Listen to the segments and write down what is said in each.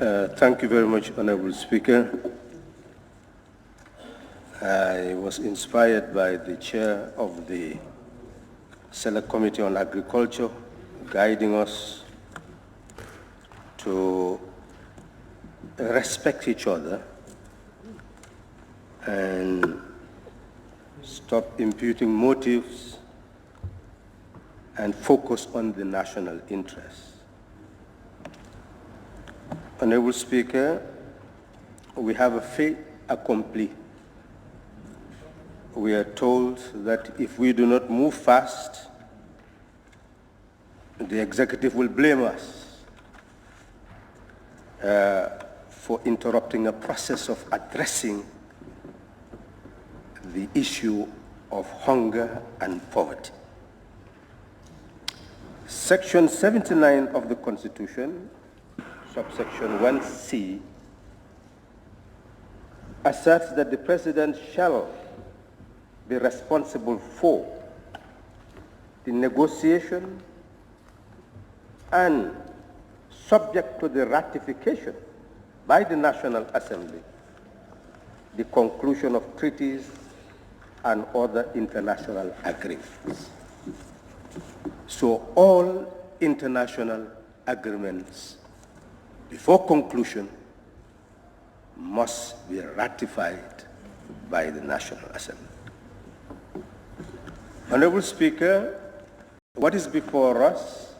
Thank you very much, Honorable Speaker. I was inspired by the chair of the Select Committee on Agriculture guiding us to respect each other and stop imputing motives and focus on the national interest. Honorable Speaker, we have a fait accompli. We are told that if we do not move fast, the executive will blame us for interrupting a process of addressing the issue of hunger and poverty. Section 79 of the Constitution, subsection 1C, asserts that the President shall be responsible for the negotiation and subject to the ratification by the National Assembly, the conclusion of treaties and other international agreements. So all international agreements before conclusion must be ratified by the National Assembly. Honorable Speaker, what is before us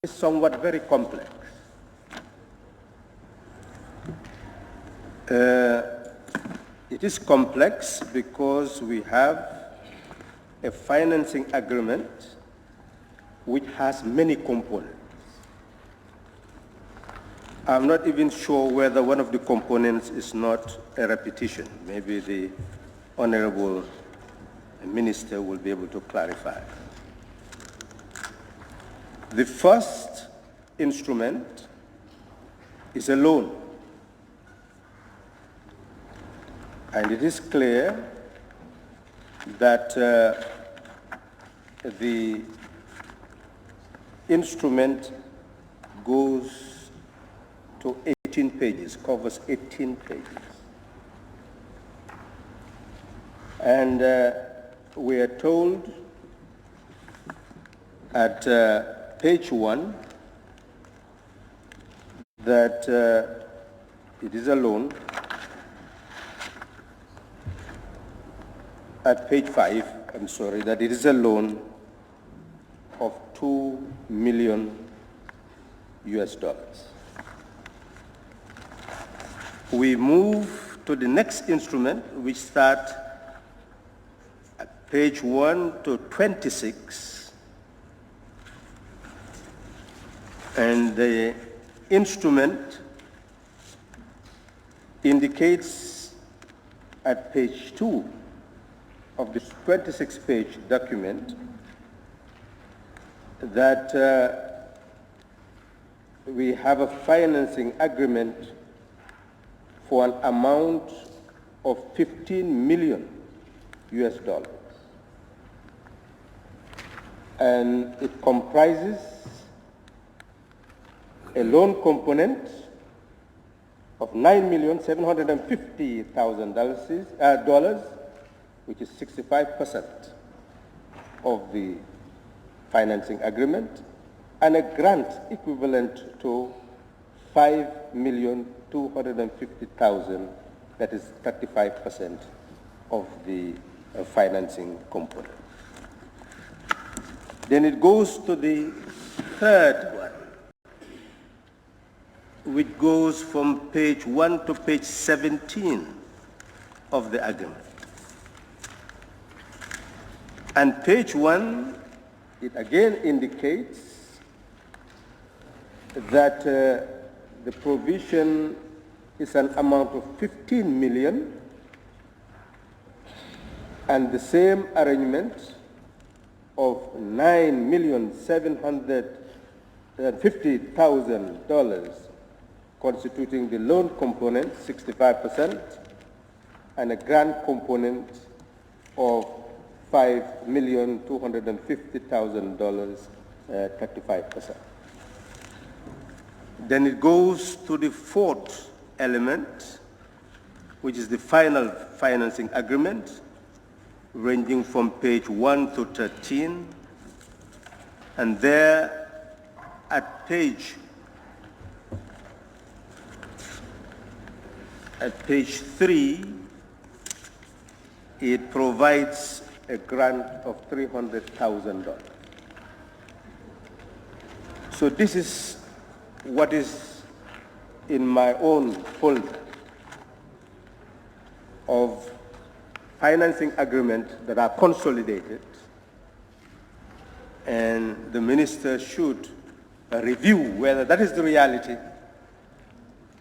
is somewhat very complex. It is complex because we have a financing agreement which has many components. I'm not even sure whether one of the components is not a repetition. Maybe the Honorable Minister will be able to clarify. The first instrument is a loan. And it is clear that the instrument goes to 18 pages, covers 18 pages. And we are told at page 1 that it is a loan. At page 5, I'm sorry, that it is a loan of $2 million US. We move to the next instrument, which starts at page 1 to 26. And the instrument indicates at page 2 of this 26-page document that we have a financing agreement for an amount of $15 million US. And it comprises a loan component of $9,750,000, which is 65% of the financing agreement, and a grant equivalent to $5,250,000, that is 35% of the financing component. Then it goes to the third one, which goes from page 1 to page 17 of the agreement. And page 1, it again indicates that the provision is an amount of $15 million, and the same arrangement of $9,750,000 constituting the loan component, 65%, and a grant component of $5,250,000, 35%. Then it goes to the fourth element, which is the final financing agreement, ranging from page 1 to 13. And there at page 3, it provides a grant of $300,000. So this is what is in my own folder of financing agreements that are consolidated, and the minister should review whether that is the reality,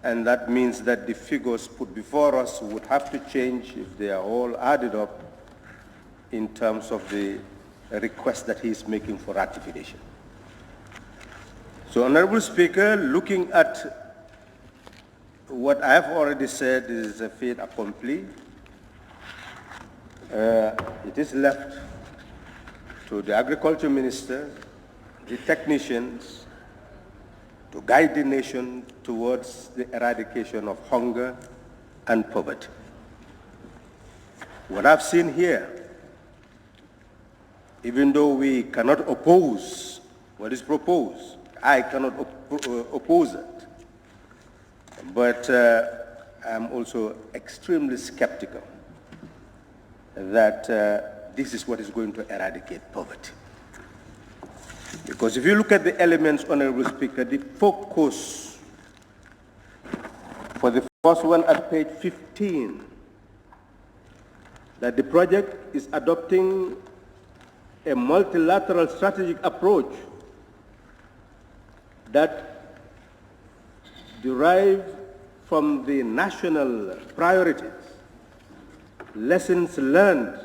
and that means that the figures put before us would have to change if they are all added up in terms of the request that he is making for ratification. So, Honorable Speaker, looking at what I have already said is a fait accompli. It is left to the Agriculture Minister, the technicians, to guide the nation towards the eradication of hunger and poverty. What I've seen here, even though we cannot oppose what is proposed, I cannot oppose it, but I'm also extremely skeptical that this is what is going to eradicate poverty. Because if you look at the elements, Honorable Speaker, the focus for the first one at page 15, that the project is adopting a multilateral strategic approach that derive from the national priorities, lessons learned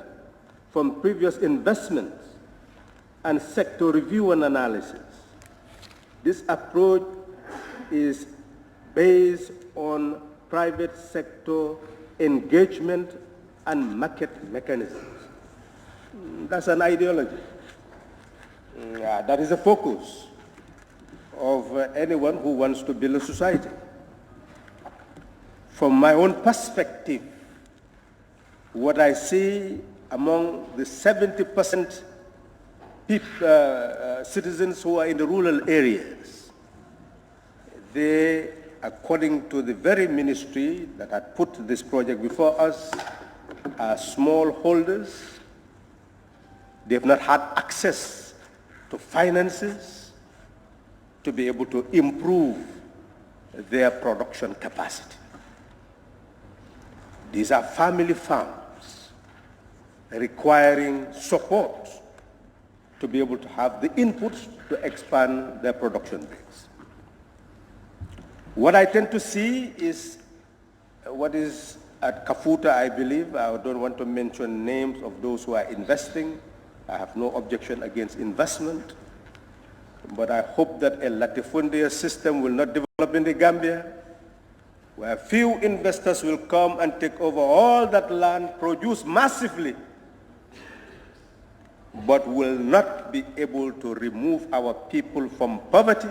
from previous investments, and sector review and analysis. This approach is based on private sector engagement and market mechanisms. That's an ideology. That is the focus of anyone who wants to build a society. From my own perspective, what I see among the 70% citizens who are in the rural areas, they, according to the very ministry that had put this project before us, are smallholders. They have not had access to finances to be able to improve their production capacity. These are family farms requiring support to be able to have the inputs to expand their production base. What I tend to see is what is at Kafuta, I believe. I don't want to mention names of those who are investing. I have no objection against investment. But I hope that a latifundia system will not develop in the Gambia, where few investors will come and take over all that land, produce massively, but will not be able to remove our people from poverty,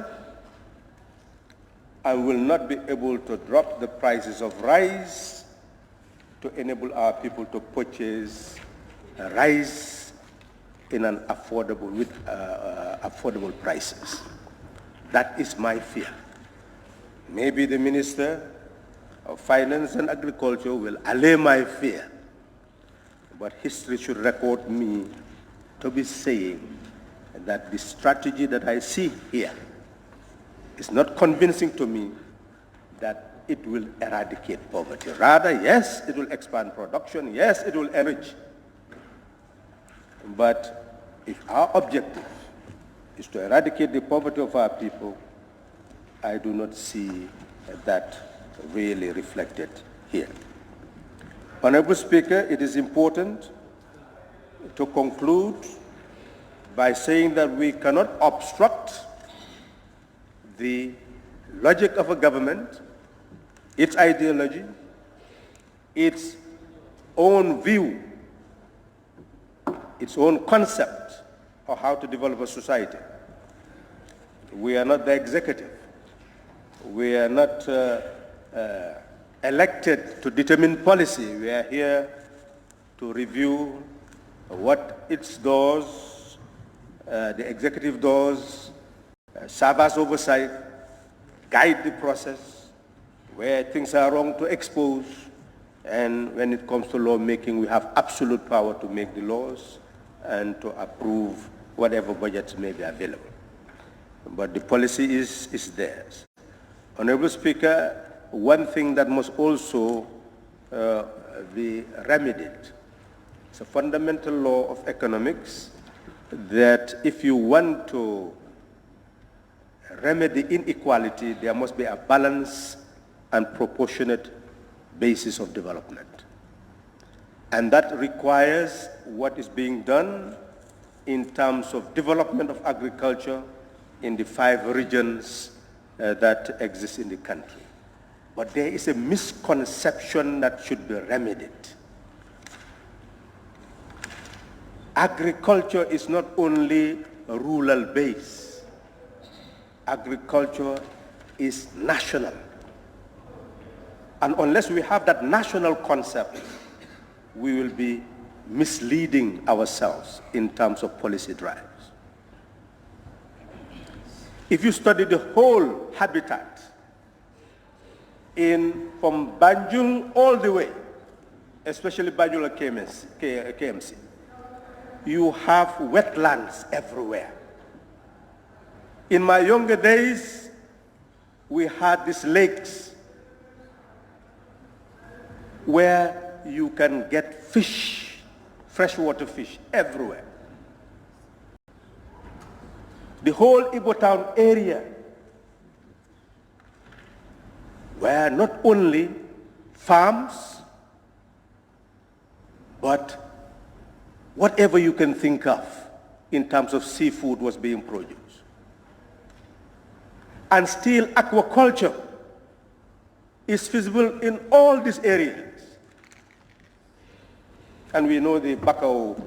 and will not be able to drop the prices of rice to enable our people to purchase rice in an affordable, with affordable prices. That is my fear. Maybe the Minister of Finance and Agriculture will allay my fear, but history should record me to be saying that the strategy that I see here is not convincing to me that it will eradicate poverty. Rather, yes, it will expand production, yes, it will enrich. But if our objective is to eradicate the poverty of our people, I do not see that really reflected here. Honorable Speaker, it is important to conclude by saying that we cannot obstruct the logic of a government, its ideology, its own view, its own concept of how to develop a society. We are not the executive. We are not elected to determine policy. We are here to review what its does, the executive does, serve as oversight, guide the process, where things are wrong to expose, and when it comes to lawmaking, we have absolute power to make the laws and to approve whatever budgets may be available. But the policy is theirs. Honorable Speaker, one thing that must also be remedied, it's a fundamental law of economics that if you want to remedy inequality, there must be a balanced and proportionate basis of development. And that requires what is being done in terms of development of agriculture in the 5 regions that exist in the country. But there is a misconception that should be remedied. Agriculture is not only rural based. Agriculture is national. And unless we have that national concept, we will be misleading ourselves in terms of policy drives. If you study the whole habitat from Banjul all the way, especially Banjul and KMC, you have wetlands everywhere. In my younger days, we had these lakes where you can get fish, freshwater fish everywhere. The whole Igbo Town area were not only farms, but whatever you can think of in terms of seafood was being produced. And still aquaculture is feasible in all these areas. And we know the Bakau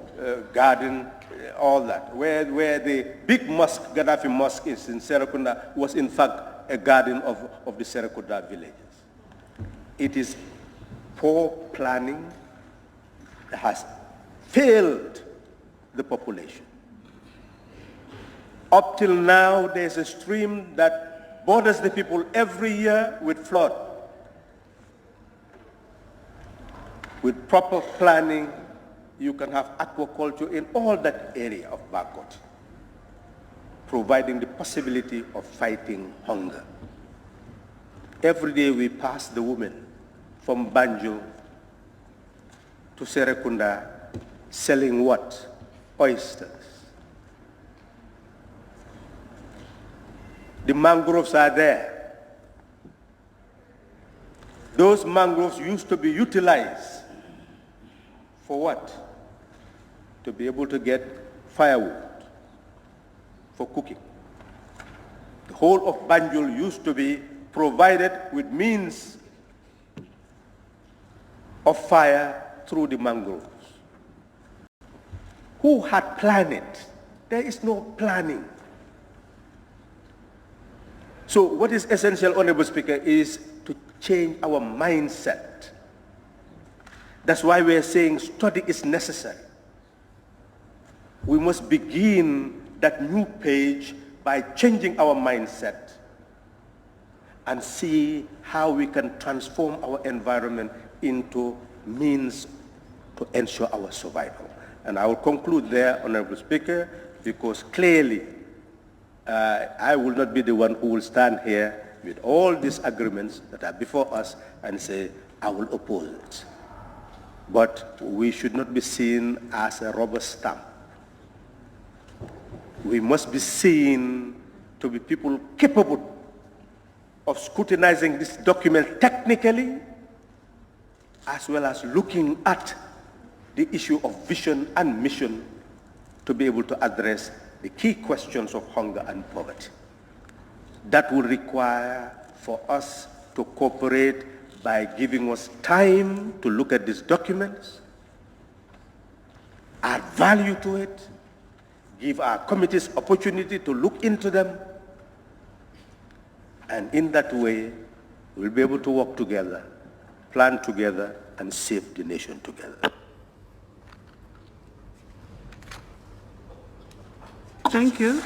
garden, all that, where the big mosque, Gaddafi Mosque is in Serekunda, was in fact a garden of the Serekunda villages. It is poor planning that has failed the population. Up till now, there's a stream that borders the people every year with flood. With proper planning, you can have aquaculture in all that area of Bakot, providing the possibility of fighting hunger. Every day we pass the women from Banjul to Serekunda selling what? Oysters. The mangroves are there. Those mangroves used to be utilized for what? To be able to get firewood for cooking. The whole of Banjul used to be provided with means of fire through the mangroves. Who had planned it? There is no planning. So what is essential, Honorable Speaker, is to change our mindset. That's why we are saying study is necessary. We must begin that new page by changing our mindset and see how we can transform our environment into means to ensure our survival. And I will conclude there, Honorable Speaker, because clearly I will not be the one who will stand here with all these agreements that are before us and say, I will oppose it. But we should not be seen as a rubber stamp. We must be seen to be people capable of scrutinizing this document technically, as well as looking at the issue of vision and mission to be able to address the key questions of hunger and poverty. That will require for us to cooperate by giving us time to look at these documents, add value to it, give our committees opportunity to look into them, And in that way, we'll be able to work together, plan together, and save the nation together. Thank you.